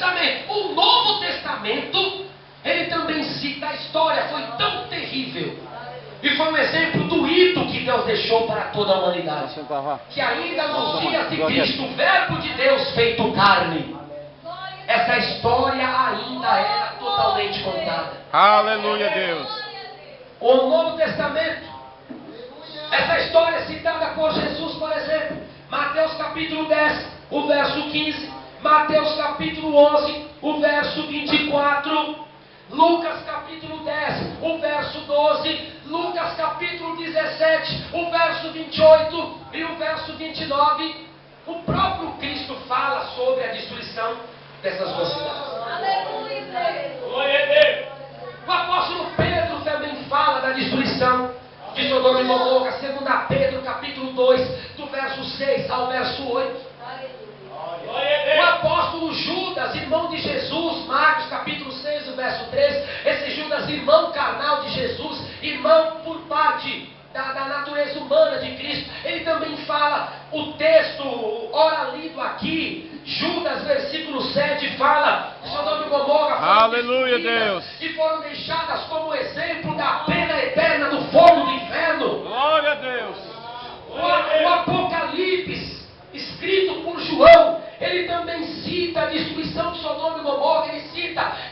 Testamento. O Novo Testamento, ele também cita a história, foi tão terrível. E foi um exemplo do ídolo que Deus deixou para toda a humanidade. Que ainda nos dias de Cristo, o verbo de Deus feito carne, essa história ainda era totalmente contada. Aleluia, Deus. O Novo Testamento, essa história é citada por Jesus, por exemplo, Mateus capítulo 10, o verso 15, Mateus capítulo 11, o verso 24, Lucas capítulo 10, o verso 12, Lucas capítulo 17, o verso 28 e o verso 29. O próprio Cristo fala sobre a destruição dessas duas cidades. O apóstolo Pedro também fala da destruição de Sodoma e Gomorra, 2 Pedro capítulo 2, do verso 6 ao verso 8. O apóstolo Judas, irmão de Jesus, Marcos capítulo 6, o verso 3, esse Judas, irmão carnal de Jesus, irmão por parte da natureza humana de Cristo, ele também fala, o texto, ora lido aqui, Judas, versículo 7, fala, Sodoma e Gomorra foram Aleluia, Deus, e foram deixadas como exemplo da pena eterna do fogo do inferno. Glória a Deus. O Apocalipse, escrito por João, ele também cita a destruição de Sodoma e Gomorra,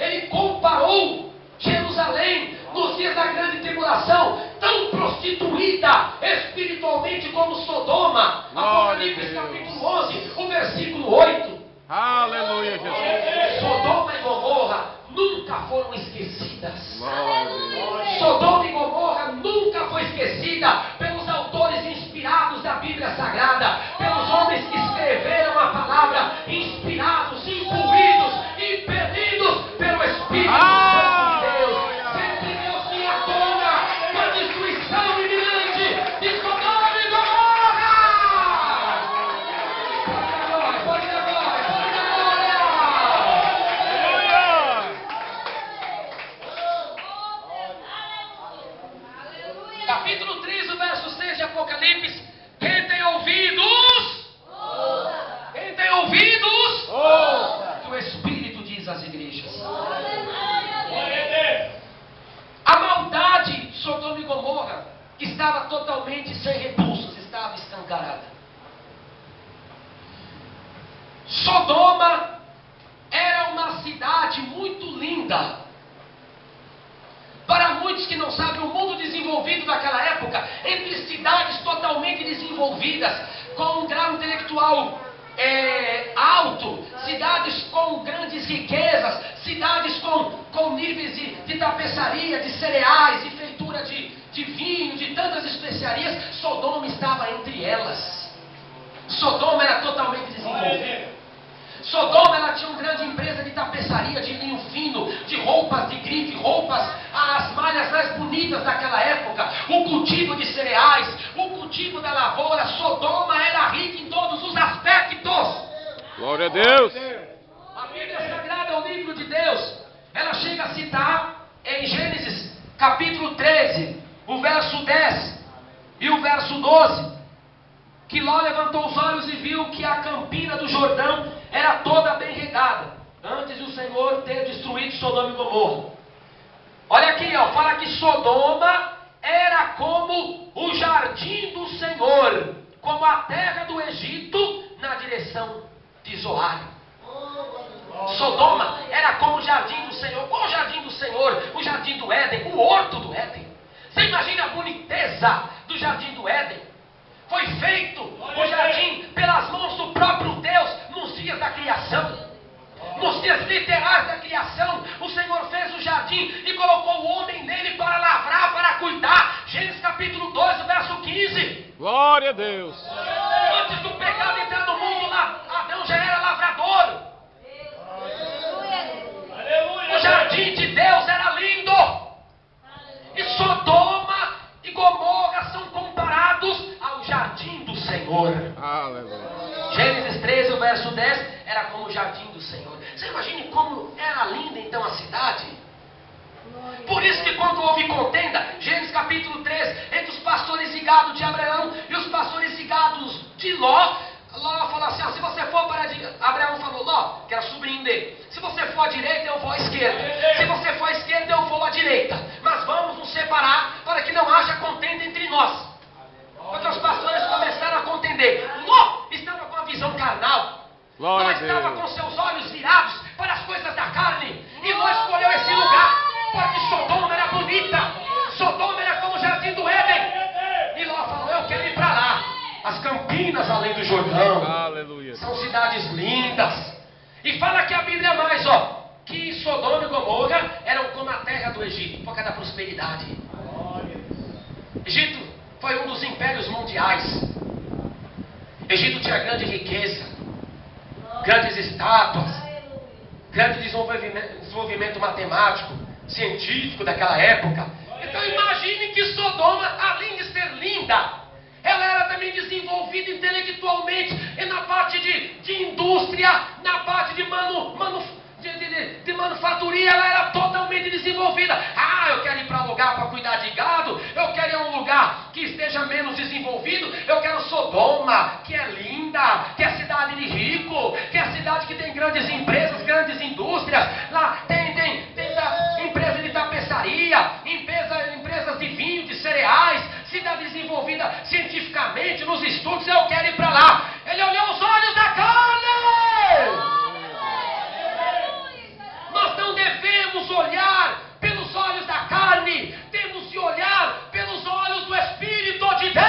ele comparou Jerusalém nos dias da grande tribulação, tão prostituída espiritualmente como Sodoma. Apocalipse capítulo 11, o versículo 8. Aleluia, Jesus. Sodoma e Gomorra nunca foram esquecidas. Glória. Sodoma e Gomorra nunca foi esquecida pelos autores inspirados da Bíblia Sagrada, pelos homens que escreveram a palavra, inspirados, imbuídos, impelidos pelo Espírito Santo de Deus. Sempre Deus tinha toda a destruição iminente de Sodoma e Gomorra. Pode dar glória, pode dar glória. Aleluia. Capítulo 3, o verso 6 de Apocalipse. Quem tem ouvidos? Ouça. Quem tem ouvidos? Ouça. Que o Espírito diz às igrejas. A maldade de Sodoma e Gomorra estava totalmente sem recursos, estava escancarada. Sodoma era uma cidade muito linda. Para muitos que não sabem, o mundo desenvolvido daquela época, entre cidades totalmente desenvolvidas, com um grau intelectual alto, cidades com grandes riquezas, cidades com níveis de tapeçaria, de cereais, de feitura de vinho, de tantas especiarias, Sodoma estava entre elas. Sodoma era totalmente desenvolvida. Sodoma, ela tinha uma grande empresa de tapeçaria, de linho fino, de roupas de grife, as malhas mais bonitas daquela época, o cultivo de cereais, o cultivo da lavoura. Sodoma era rica em todos os aspectos. Glória a Deus. A Bíblia Sagrada é o livro de Deus. Ela chega a citar em Gênesis capítulo 13, o verso 10 e o verso 12, que Ló levantou os olhos e viu que a campina do Jordão era toda bem regada, antes do Senhor ter destruído Sodoma e Gomorra. Olha aqui, fala que Sodoma era como o jardim do Senhor, como a terra do Egito na direção de Zoar. Sodoma era como o jardim do Senhor. Qual o jardim do Senhor? O jardim do Éden, o horto do Éden. Você imagina a boniteza do jardim do Éden? Foi feito o jardim pelas mãos do próprio Deus nos dias da criação. Nos dias literais da criação, o Senhor fez o jardim e colocou o homem nele para lavrar, para cuidar. Gênesis capítulo 2, verso 15. Glória a Deus. Antes do pecado entrar no mundo, Adão já era lavrador. O jardim de Deus era lindo. E Sodoma e Gomorra são comparados ao jardim do Senhor. Aleluia. Gênesis 13, o verso 10, era como o jardim do Senhor. Você imagine como era linda então a cidade? Por isso que quando houve contenda, Gênesis capítulo 3, entre os pastores de gado de Abraão e os pastores de gados de Ló, Ló falou assim, se você for para... Abraão falou, Ló, que era sobrinho dele, Se você for à direita, eu vou à esquerda. Se você for à esquerda, eu vou à direita. Mas vamos nos separar para que não haja contenda entre nós. Porque os pastores começaram a contender. Ló estava com a visão carnal. Ló estava com seus olhos virados para as coisas da carne. E Ló escolheu esse lugar porque Sodoma era bonita. Sodoma era como o jardim do Éden. E Ló falou, eu quero ir para lá. As Campinas além do Jordão. Aleluia. São cidades lindas. E fala que a Bíblia mais, que Sodoma e Gomorra eram como a terra do Egito, por causa da prosperidade. Egito foi um dos impérios mundiais. Egito tinha grande riqueza, grandes estátuas, grande desenvolvimento matemático, científico daquela época. Então imagine que Sodoma, além de ser linda, ela era também desenvolvida intelectualmente e na parte de indústria, na parte de manufatoria, ela era totalmente desenvolvida. Eu quero ir para um lugar para cuidar de gado, eu quero ir a um lugar que esteja menos desenvolvido, eu quero Sodoma, que é linda, que é cidade de rico, que é cidade que tem grandes empresas, grandes indústrias, lá tem empresa de tapeçaria, empresas de vinho, de cereais, cidade desenvolvida cientificamente, nos estudos, eu quero ir para lá. Ele olhou os olhos da carne! Nós não devemos olhar pelos olhos da carne, temos de olhar pelos olhos do Espírito de Deus.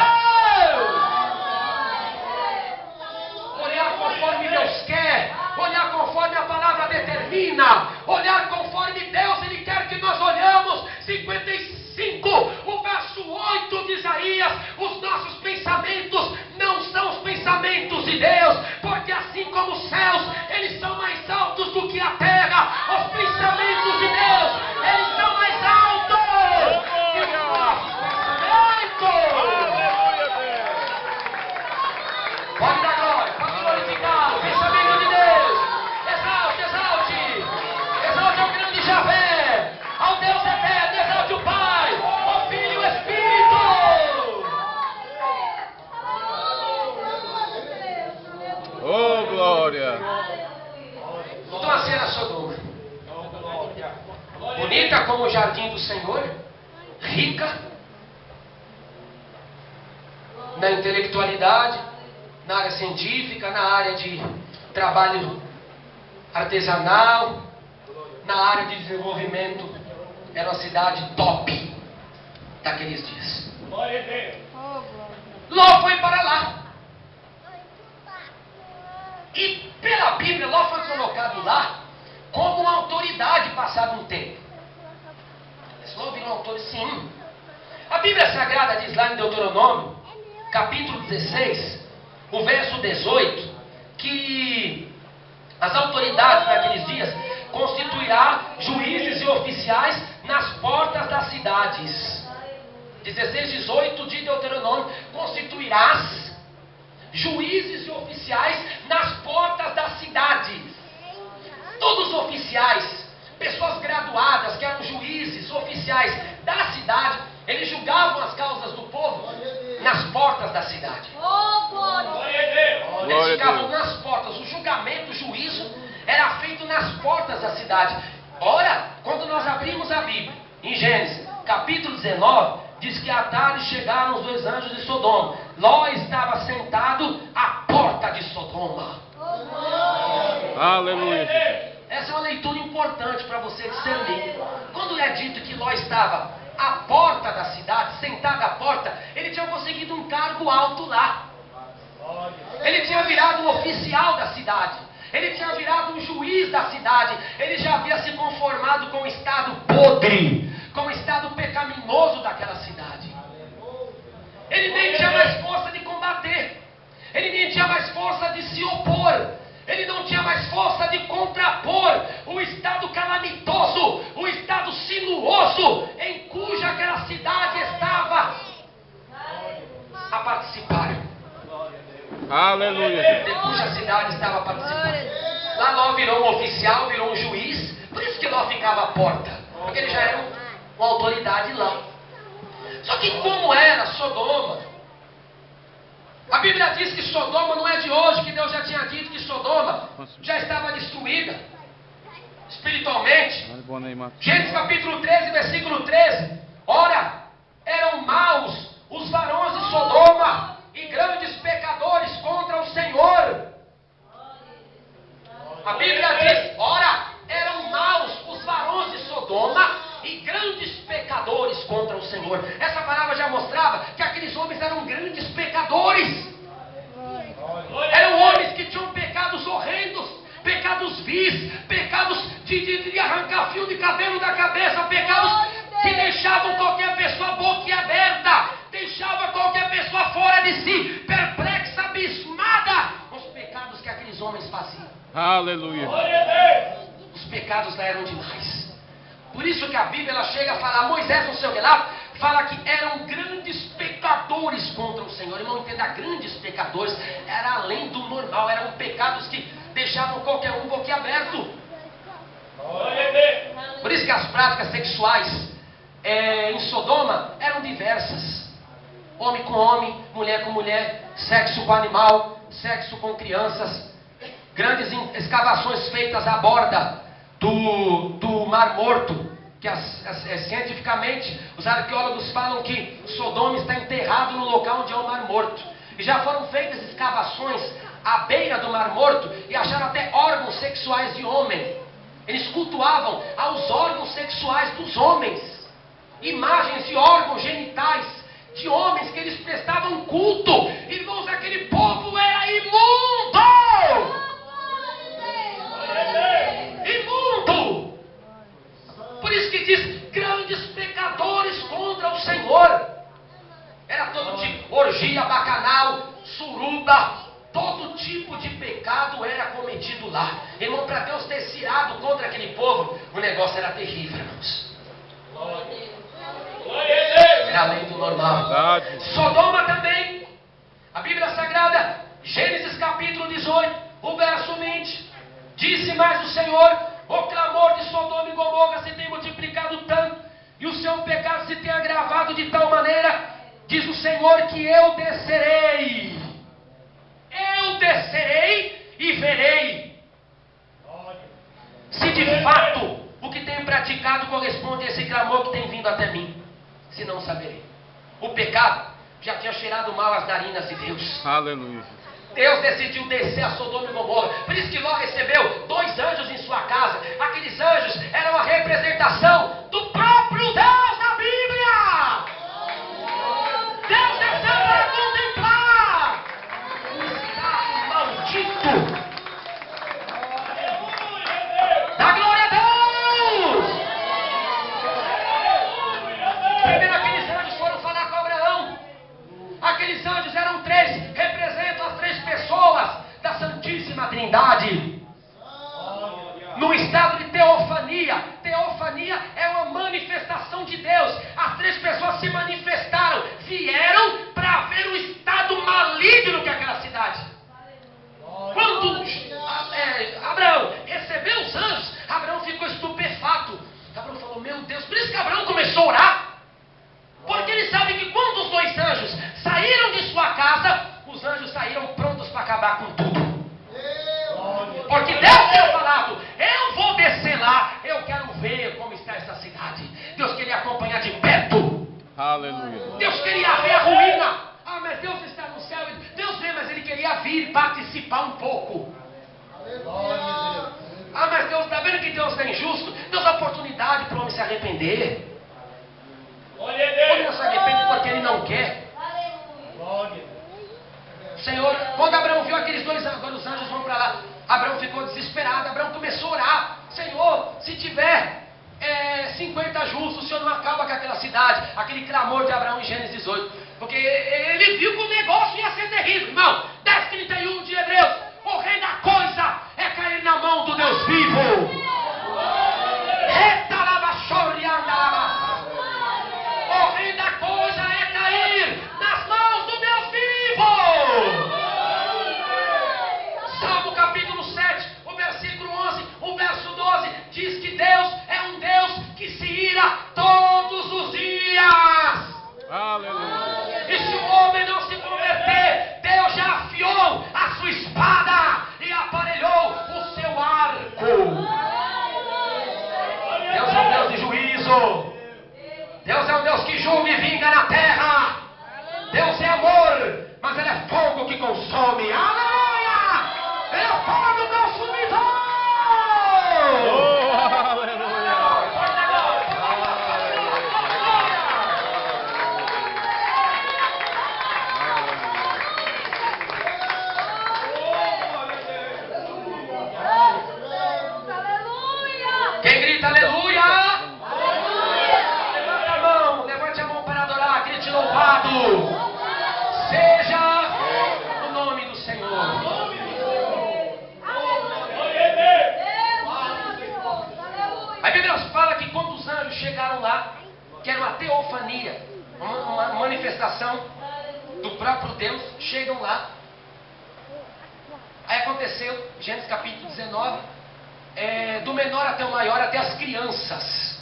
Olhar conforme Deus quer, olhar conforme a palavra determina, olhar conforme Deus, Ele quer que nós olhamos. 55, o verso 8 de Isaías, os nossos pensamentos não são os pensamentos de Deus, porque assim como os céus, eles são mais altos do que a terra, os pensamentos de Deus, eles são mais altos que os nossos pensamentos. Pode dar glória, pode glorificar o pensamento de Deus. Exalte, exalte, exalte ao grande Javé, ao Deus eterno, exalte o Pai, o Filho e o Espírito. Oh, glória. Então assim era Sodoma. Bonita como o jardim do Senhor, rica na intelectualidade, na área científica, na área de trabalho artesanal, na área de desenvolvimento. Era uma cidade top daqueles dias. Ló foi para lá. E pela Bíblia, Ló foi colocado lá como uma autoridade passado um tempo. Ló virou um autor, sim. A Bíblia Sagrada diz lá em Deuteronômio, capítulo 16, o verso 18, que as autoridades naqueles dias constituirá juízes e oficiais nas portas das cidades. 16, 18 de Deuteronômio, constituirás juízes e oficiais nas portas das cidades. Todos os oficiais, pessoas graduadas, que eram juízes, oficiais da cidade, eles julgavam as causas do povo nas portas da cidade. Eles ficavam nas portas. O julgamento, o juízo era feito nas portas da cidade. Ora, quando nós abrimos a Bíblia, em Gênesis, capítulo 19, diz que à tarde chegaram os 2 anjos de Sodoma. Ló estava sentado à porta de Sodoma. Aleluia. Essa é uma leitura importante para você discernir. Quando é dito que Ló estava à porta da cidade, sentado à porta, ele tinha conseguido um cargo alto lá. Ele tinha virado um oficial da cidade. Ele tinha virado um juiz da cidade. Ele já havia se conformado com o estado podre, com o estado pecaminoso daquela cidade. Ele nem tinha mais força de combater. Ele nem tinha mais força de se opor. Ele não tinha mais força de contrapor o estado calamitoso, o estado sinuoso em cuja aquela cidade estava a participar. Aleluia. De cuja cidade estava a participar. Lá Ló virou um oficial, virou um juiz. Por isso que Ló ficava à porta, porque ele já era uma autoridade lá. Só que como era Sodoma, a Bíblia diz que Sodoma não é de hoje, que Deus já tinha dito que Sodoma já estava destruída. Gênesis capítulo 13, versículo 13. Ora, eram maus os varões de Sodoma e grandes pecadores contra o Senhor. A Bíblia diz, ora, eram maus os varões de Sodoma e grandes pecadores contra o Senhor. Essa palavra já mostrava que aqueles homens eram grandes pecadores. Eram homens que tinham pecados horrendos, pecados vis, pecados de arrancar fio de cabelo da cabeça, pecados que deixavam qualquer pessoa boquiaberta, deixava qualquer pessoa fora de si, perplexa, abismada com os pecados que aqueles homens faziam. Aleluia. Os pecados lá eram demais. Por isso que a Bíblia ela chega a falar, Moisés no seu relato, fala que eram grandes pecadores contra o Senhor. Irmão, entenda, grandes pecadores, era além do normal, eram pecados que deixavam qualquer um boquiaberto. Por isso que as práticas sexuais em Sodoma eram diversas. Homem com homem, mulher com mulher, sexo com animal, sexo com crianças. Grandes escavações feitas à borda do Mar Morto, que cientificamente os arqueólogos falam que Sodoma está enterrado no local onde é o Mar Morto. E já foram feitas escavações à beira do Mar Morto e acharam até órgãos sexuais de homem. Eles cultuavam aos órgãos sexuais dos homens, imagens de órgãos genitais de homens que eles prestavam culto. Irmãos, aquele povo era imundo! Imundo! Por isso que diz, grandes pecadores contra o Senhor. Era todo tipo, orgia, bacanal, suruba, todo tipo de pecado era cometido lá. Irmão, para Deus ter se irado contra aquele povo, o negócio era terrível, irmãos. Era além do normal. Sodoma também. A Bíblia Sagrada, Gênesis capítulo 18, o verso 20. Disse mais o Senhor, o clamor de Sodoma e Gomorra se tem multiplicado tanto, e o seu pecado se tem agravado de tal maneira, diz o Senhor, que eu descerei e verei se de fato o que tenho praticado corresponde a esse clamor que tem vindo até mim. Se não, saberei. O pecado já tinha cheirado mal às narinas de Deus. Aleluia. Deus decidiu descer a Sodoma e Gomorra. Por isso que Ló recebeu 2 anjos em sua casa. Aqueles anjos eram a representação do próprio Deus na Bíblia. Deus desceu para contemplar o estado maldito. Dá glória a Deus. Primeiro aqueles anjos foram falar com Abraão. Aqueles anjos eram 3, representam as 3 pessoas da Santíssima Trindade. No estado de teofania. Teofania é uma manifestação de Deus. As 3 pessoas se manifestaram, vieram para ver o estado maligno que é aquela cidade. Quando Abraão recebeu os anjos, Abraão ficou estupefato. Abraão falou, meu Deus, por isso que Abraão começou a orar. Porque ele sabe que quando os 2 anjos saíram de sua casa, os anjos saíram prontos para acabar com tudo. Porque Deus tinha falado, eu vou descer lá, eu quero ver como está essa cidade. Deus queria acompanhar de perto. Aleluia. Deus queria ver a ruína. Ah, mas Deus está no céu. Deus vê, mas Ele queria vir participar um pouco. Ah, mas Deus está vendo que Deus é injusto? Deus dá oportunidade para o homem se arrepender. O homem não se arrepende porque ele não quer. Senhor, quando Abraão viu aqueles 2 anjos, agora os anjos vão para lá, Abraão ficou desesperado. Abraão começou a orar, Senhor, se tiver 50 justos, o Senhor não acaba com aquela cidade. Aquele clamor de Abraão em Gênesis 18, porque ele viu que o negócio ia ser terrível. Irmão, 10:31 de Hebreus, horrenda coisa é cair na mão do Deus vivo. Horrenda coisa é cair nas mãos do Deus vivo. Salmo capítulo 7, o versículo 11, o verso 12, diz que Deus é um Deus que se ira todos os dias. Aleluia. E se o homem não se converter, Deus já afiou a sua espada e aparelhou o seu arco. juízo. Deus é um Deus que julga e vinga na terra. Deus é amor, mas Ele é fogo que consome. Aleluia! Ele é fogo consumidor. Oh, aleluia. Quem grita aleluia? Levante a mão para adorar, grite louvado seja o nome do Senhor. A Bíblia fala que quando os anjos chegaram lá, que era uma teofania, uma manifestação do próprio Deus, chegam lá. Aí aconteceu, Gênesis capítulo 19, do menor até o maior, até as crianças,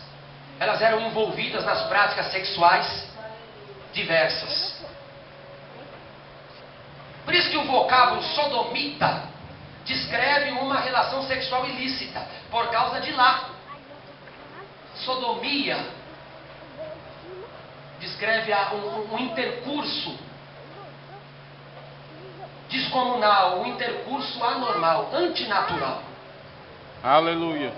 elas eram envolvidas nas práticas sexuais diversas. Por isso que o vocábulo sodomita descreve uma relação sexual ilícita, por causa de lá. Sodomia descreve um intercurso descomunal, um intercurso anormal, antinatural. Aleluia.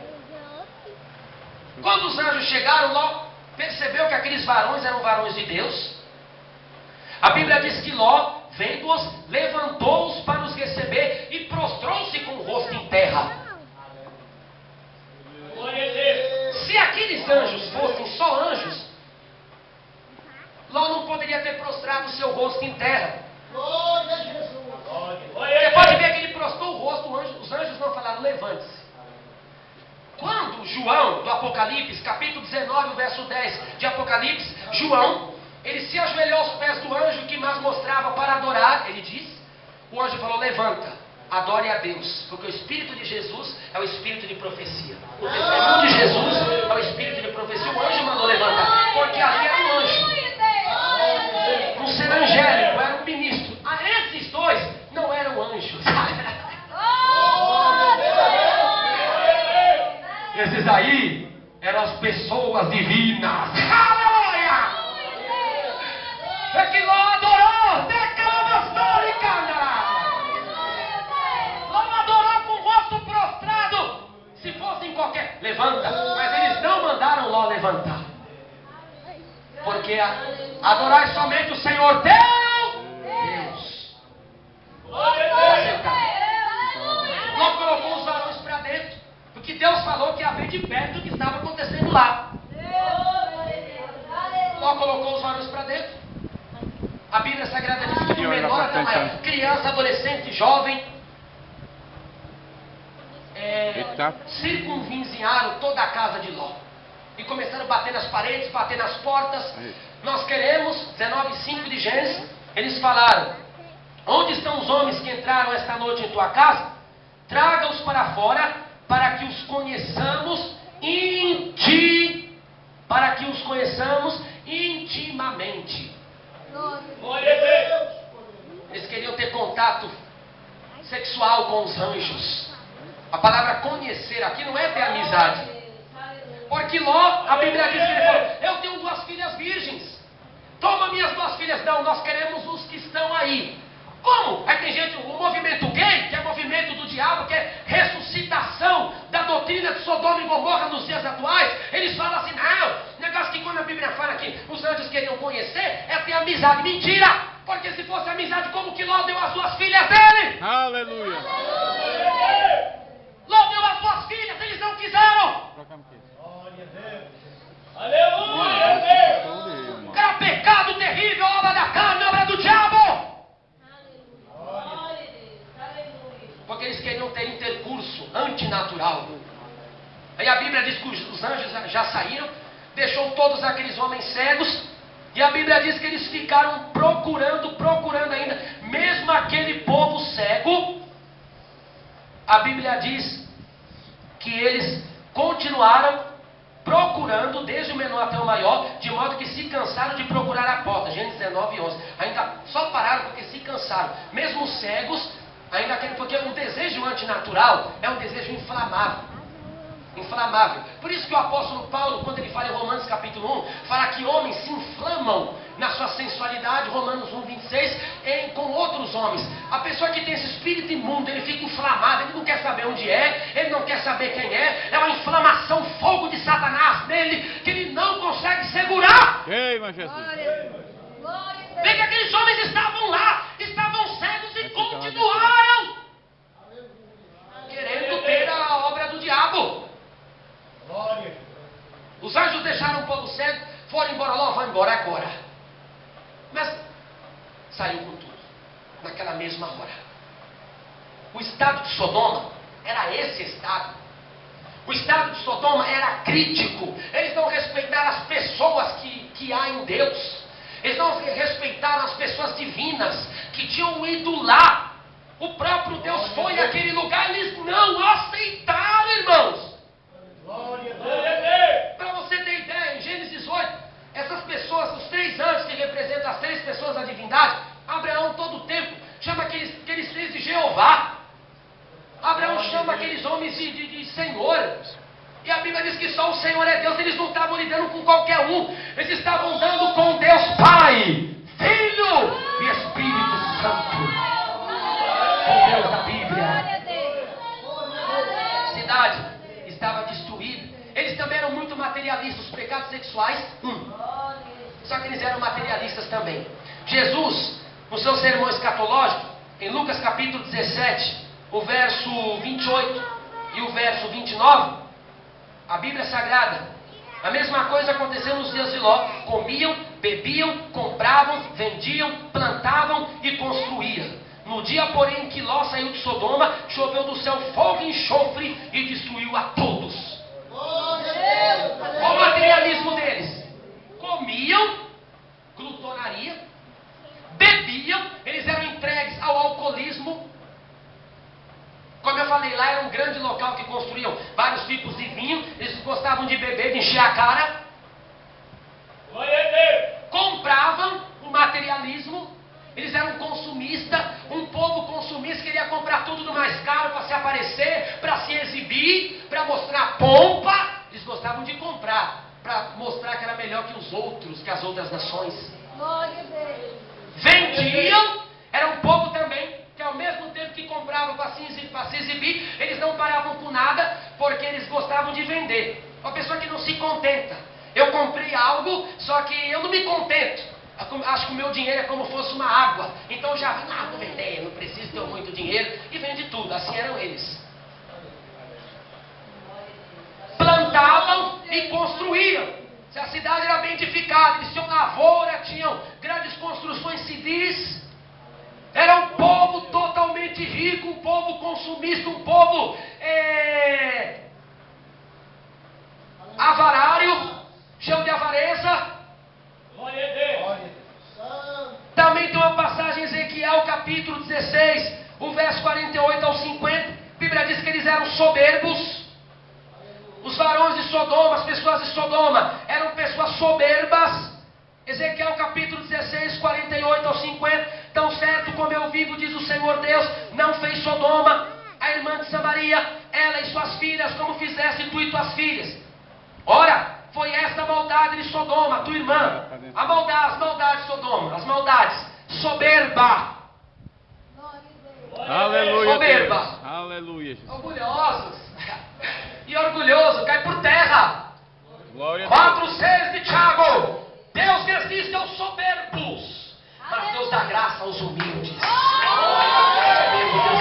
Quando os anjos chegaram, Ló percebeu que aqueles varões eram varões de Deus. A Bíblia diz que Ló, vendo-os, levantou-os para os receber e prostrou-se com o rosto em terra. Se aqueles anjos fossem só anjos, Ló não poderia ter prostrado o seu rosto em terra. Você pode ver que ele prostrou o rosto, os anjos não falaram, levante-se. Quando João, do Apocalipse, capítulo 19, verso 10 de Apocalipse, João, ele se ajoelhou aos pés do anjo que mais mostrava para adorar, ele disse, o anjo falou, levanta, adore a Deus, porque o Espírito de Jesus é o Espírito de profecia. O testemunho de Jesus é o Espírito de profecia. O anjo mandou levantar, porque ali era um anjo, um ser angélico, era um ministro. Esses dois não eram anjos. Esses aí eram as pessoas divinas. Aleluia! É que Ló adorou. Ló adorou com o rosto prostrado. Se fosse em qualquer... Levanta. Mas eles não mandaram Ló levantar. Porque adorar somente o Senhor Deus. Ló colocou os varões para dentro. Porque Deus falou que ia ver de perto o que estava acontecendo lá. Ló colocou os varões para dentro. A Bíblia Sagrada diz que do menor até o maior, criança, adolescente, jovem, circunvizinharam toda a casa de Ló. E começaram a bater nas paredes, bater nas portas. Nós queremos, 19:5 de Gênesis, eles falaram, onde estão os homens que entraram esta noite em tua casa? Traga-os para fora, para que os conheçamos intimamente. Eles queriam ter contato sexual com os anjos. A palavra conhecer aqui não é ter amizade. Porque Ló, a Bíblia diz que ele falou, eu tenho 2 filhas virgens. Toma minhas 2 filhas. Não, nós queremos os que estão aí. Como? Aí tem gente, o movimento gay, que é movimento do diabo, que é ressuscitação da doutrina de Sodoma e Gomorra nos dias atuais. Eles falam assim, não, negócio que quando a Bíblia fala que os anjos queriam conhecer, é ter amizade. Mentira! Porque se fosse amizade, como que Ló deu as 2 filhas dele? Aleluia. Ló deu as 2 filhas, eles não quiseram. Aleluia. Era pecado terrível, obra da carne, obra do diabo. Porque eles queriam ter intercurso antinatural. Aí a Bíblia diz que os anjos já saíram, deixou todos aqueles homens cegos, e a Bíblia diz que eles ficaram procurando ainda, mesmo aquele povo cego. A Bíblia diz que eles continuaram procurando, desde o menor até o maior, de modo que se cansaram de procurar a porta. Gênesis 19:11. Ainda só pararam porque se cansaram. Mesmo cegos, ainda querem, porque um desejo antinatural é um desejo inflamável. inflamável. Por isso que o apóstolo Paulo, quando ele fala em Romanos capítulo 1, fala que homens se inflamam na sua sensualidade, Romanos 1, 26, com outros homens. A pessoa que tem esse espírito imundo, ele fica inflamado, ele não quer saber onde é, ele não quer saber quem é uma inflamação, fogo de Satanás nele, que ele não consegue segurar. Queima, Jesus. Vê que aqueles homens estavam lá, estavam cegos e continuaram querendo ter a obra do diabo. Os anjos deixaram o povo cego, foram embora, logo vai embora agora. Mas saiu com tudo, naquela mesma hora. O estado de Sodoma era esse estado. O estado de Sodoma era crítico. Eles não respeitaram as pessoas que há em Deus. Eles não respeitaram as pessoas divinas que tinham ido lá. O próprio Deus foi naquele lugar, eles não aceitaram, irmãos. Para você ter ideia, em Gênesis 8, essas pessoas, os 3 anjos que representam as 3 pessoas da divindade, Abraão todo o tempo chama aqueles 3 de Jeová. Abraão chama aqueles homens de Senhor. E a Bíblia diz que só o Senhor é Deus. Eles não estavam lidando com qualquer um. Eles estavam dando com Deus Pai, Filho e Espírito Santo. Com Deus da Bíblia. A cidade estava destruída. Eles também eram muito materialistas. Os pecados sexuais, Só que eles eram materialistas também. Jesus, no seu sermão escatológico, em Lucas capítulo 17, o verso 28 e o verso 29, a Bíblia Sagrada, a mesma coisa aconteceu nos dias de Ló. Comiam, bebiam, compravam, vendiam, plantavam e construíam. No dia, porém, em que Ló saiu de Sodoma, choveu do céu fogo e enxofre e destruiu a todos. Qual o materialismo deles? Comiam, glutonaria, bebiam, eles eram entregues ao alcoolismo. Como eu falei, lá era um grande local que construíam vários tipos de vinho. Eles gostavam de beber, de encher a cara. Compravam o materialismo. Eles eram consumistas. Um povo consumista queria comprar tudo do mais caro para se aparecer, para se exibir, para mostrar pompa. Eles gostavam de comprar, para mostrar que era melhor que os outros, que as outras nações. Vendiam. Era um povo também que ao mesmo tempo que compravam para se exibir, eles não paravam com nada, porque eles gostavam de vender. Uma pessoa que não se contenta. Eu comprei algo, só que eu não me contento. Acho que o meu dinheiro é como fosse uma água. Então eu já vou vender, não preciso ter muito dinheiro. E vende tudo, assim eram eles. Plantavam e construíam. Se a cidade era bem edificada, eles tinham lavoura, tinham grandes construções civis. Era um povo totalmente rico, um povo consumista, um povo avarário, cheio de avareza. Também tem uma passagem em Ezequiel capítulo 16, o verso 48 ao 50. A Bíblia diz que eles eram soberbos. Os varões de Sodoma, as pessoas de Sodoma, eram pessoas soberbas. Ezequiel capítulo 16, 48 ao 50. Tão certo como eu vivo, diz o Senhor Deus, não fez Sodoma, a irmã de Samaria, ela e suas filhas, como fizeste tu e tuas filhas. Ora, foi esta a maldade de Sodoma, tua irmã. As maldades de Sodoma, as maldades. Soberba. Aleluia. Soberba. Deus. Aleluia. Jesus. Orgulhosos. E orgulhoso cai por terra. Glória a Deus. 4:6 de Tiago. Deus resiste aos soberbos, mas Deus dá graça aos humildes. Deus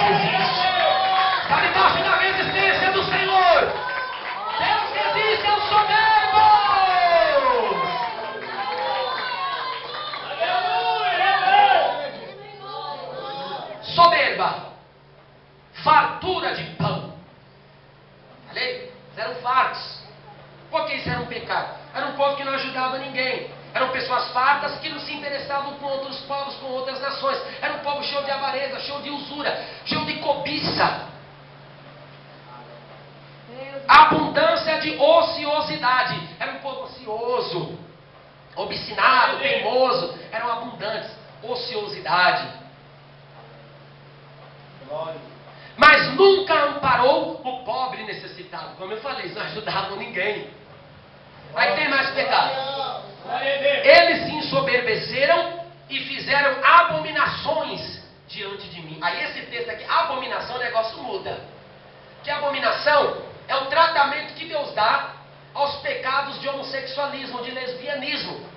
resiste. Está debaixo da resistência do Senhor. Deus resiste aos soberbos. Soberba. Fartura de pão. Falei? Eles eram fartos. Por que isso era um pecado? Era um povo que não ajudava ninguém. Eram pessoas fartas que não se interessavam com outros povos, com outras nações. Era um povo cheio de avareza, cheio de usura, cheio de cobiça. Abundância de ociosidade. Era um povo ocioso, obstinado, teimoso. Eram abundantes. Ociosidade. Mas mas nunca amparou o pobre necessitado. Como eu falei, eles não ajudavam ninguém. Aí tem mais pecado. Eles se ensoberbeceram e fizeram abominações diante de mim. Aí esse texto aqui, abominação, o negócio muda. Que abominação é o tratamento que Deus dá aos pecados de homossexualismo, de lesbianismo.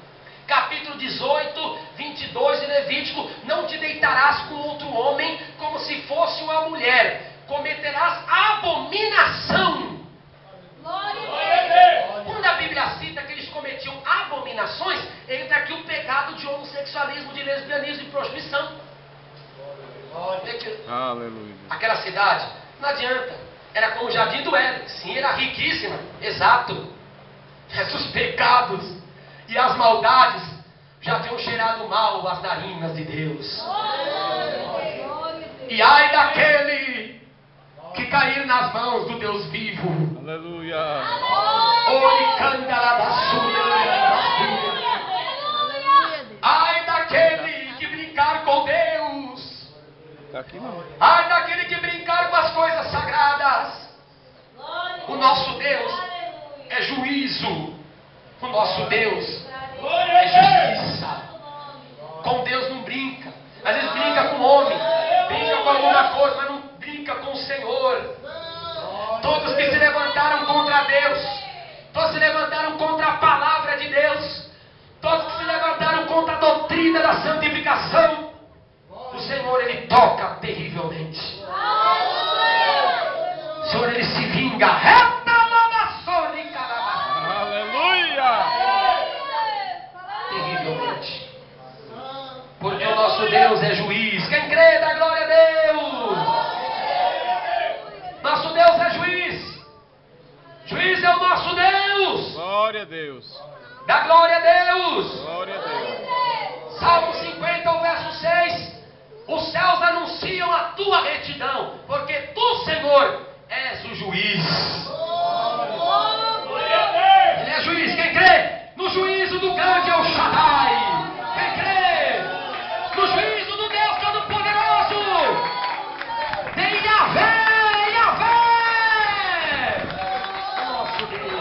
Capítulo 18, 22 de Levítico: não te deitarás com outro homem como se fosse uma mulher, cometerás abominação. Quando a Bíblia cita que eles cometiam abominações, entra aqui o pecado de homossexualismo, de lesbianismo e prostituição. Aleluia. Aquela cidade, não adianta, era como o Jardim do Éden. Sim, era riquíssima, exato. Mas os pecados e as maldades já tinham cheirado mal às narinas de Deus. E ai daquele que cair nas mãos do Deus vivo. Aleluia. Ai daquele que brincar com Deus. Tá aqui não. Ai daquele que brincar com as coisas sagradas. O nosso Deus é juízo. O nosso Deus é justiça. Com Deus não brinca. Às vezes brinca com o homem, brinca com alguma coisa, mas não brinca com o Senhor. Todos que se levantaram contra Deus, todos se levantaram contra a palavra de Deus, todos que se levantaram contra a doutrina da santificação, o Senhor, Ele toca terrivelmente. O Senhor, Ele se vinga. Aleluia. Terrivelmente. Porque o nosso Deus é juiz. Quem crê, dá glória a Deus. Nosso Deus é juiz. Juiz é o nosso Deus. Glória a Deus. Dá glória a Deus. Glória a Deus. Salmo 50, o verso 6. Os céus anunciam a tua retidão, porque tu, Senhor, és o juiz. Ele é juiz. Quem crê no juízo do grande El Shaddai? Quem crê no juízo do Deus Todo-Poderoso? Tem Yahvé, Yahvé, nosso Deus.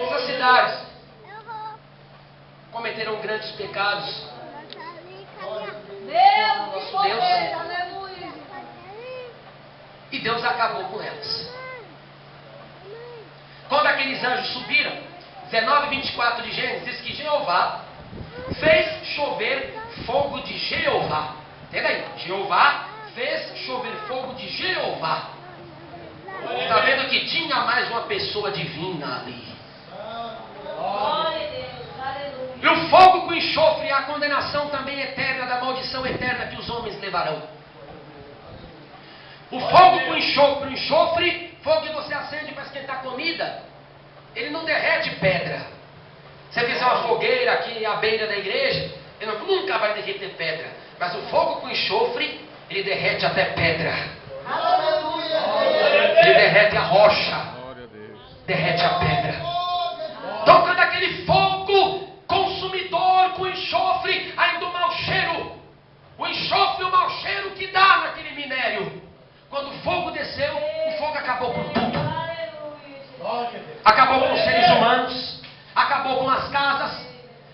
Essas cidades cometeram grandes pecados. Nosso Deus. E Deus acabou com elas. Quando aqueles anjos subiram, 19 e 24 de Gênesis, diz que Jeová fez chover fogo de Jeová. Entenda aí, Jeová fez chover fogo de Jeová. Está vendo que tinha mais uma pessoa divina ali. E o fogo com enxofre é a condenação também eterna da maldição eterna que os homens levarão. O fogo com enxofre, o enxofre, fogo que você acende para esquentar comida, ele não derrete pedra. Se você fizer uma fogueira aqui à beira da igreja, ele nunca vai derreter pedra. Mas o fogo com enxofre, ele derrete até pedra. Ele derrete a rocha, derrete a pedra. Então quando aquele fogo consumidor com enxofre, ainda o mau cheiro, o enxofre e o mau cheiro que dá naquele minério, quando o fogo desceu, o fogo acabou com tudo. Acabou com os seres humanos, acabou com as casas,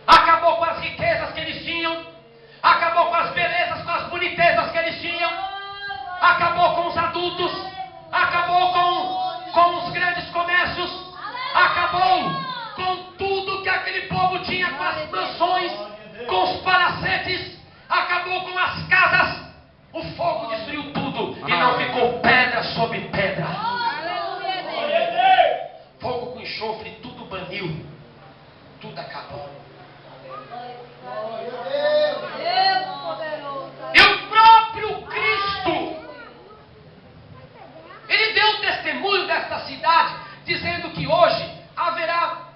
acabou com as riquezas que eles tinham, acabou com as belezas, com as bonitezas que eles tinham, acabou com os adultos, acabou com os grandes comércios, acabou com tudo que aquele povo tinha, com as mansões, com os palacetes, acabou com as casas. O fogo destruiu tudo e não ficou pedra sobre pedra. Fogo com enxofre, tudo baniu, tudo acabou. E o próprio Cristo, ele deu testemunho desta cidade, dizendo que hoje haverá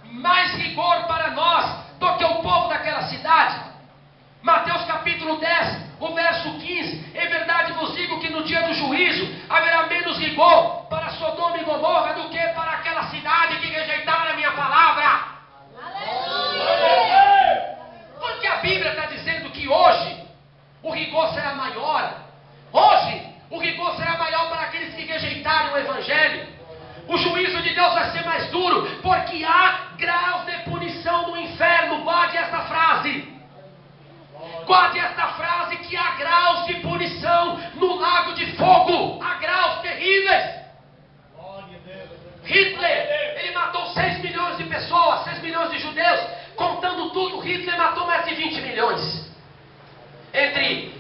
mais rigor para nós do que o povo daquela cidade. Mateus capítulo 10, o verso 15: em verdade vos digo que no dia do juízo haverá menos rigor para Sodoma e Gomorra do que para aquela cidade que rejeitaram a minha palavra. Porque a Bíblia está dizendo que hoje o rigor será maior. Deus vai ser mais duro, porque há graus de punição no inferno. Guarde esta frase. Guarde esta frase, que há graus de punição no lago de fogo. Há graus terríveis. Hitler, ele matou 6 milhões de pessoas, 6 milhões de judeus. Contando tudo, Hitler matou mais de 20 milhões. Entre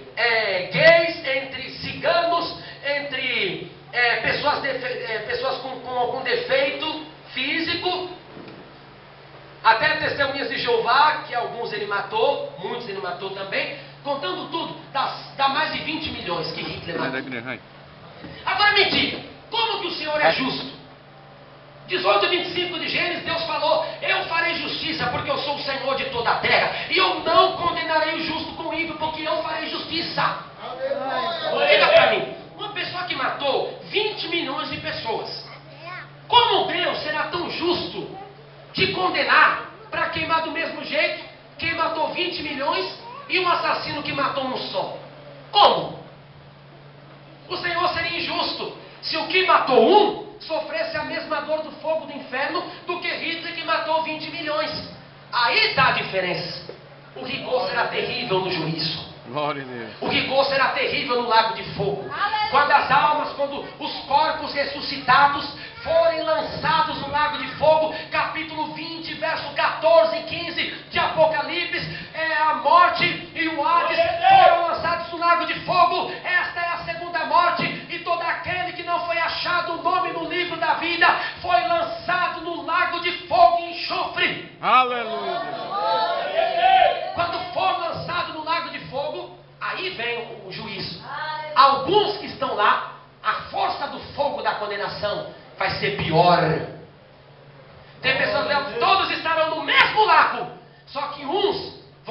gays, entre ciganos, entre pessoas com algum defeito físico, até testemunhas de Jeová, que alguns ele matou, muitos ele matou também. Contando tudo, dá mais de 20 milhões que Hitler matou. Agora me diga, como que o Senhor é justo? 18:25 de Gênesis, Deus falou: eu farei justiça, porque eu sou o Senhor de toda a terra, e eu não condenarei o justo com o ímpio, porque eu farei justiça. Diga para mim, uma pessoa que matou 20 milhões de pessoas, como Deus será tão justo de condenar para queimar do mesmo jeito quem matou 20 milhões e um assassino que matou um só? Como? O Senhor seria injusto se o que matou um sofresse a mesma dor do fogo do inferno do que Hitler, que matou 20 milhões. Aí está a diferença. O rigor será terrível no juízo. Glória a Deus. O rigor será terrível no lago de fogo. Quando as almas, quando os corpos ressuscitados forem lançados no lago de fogo, capítulo 20, verso 14 e 15 de Apocalipse, a morte e o Hades foram lançados no lago de fogo. Esta é a segunda morte, e todo aquele que não foi achado o nome no livro da vida foi lançado no lago de fogo e enxofre. Aleluia. Quando for lançado no lago de fogo, aí vem o juízo. Alguns que estão lá, a força do fogo da condenação vai ser pior. Tem pessoas que todos estarão no mesmo lago, só que uns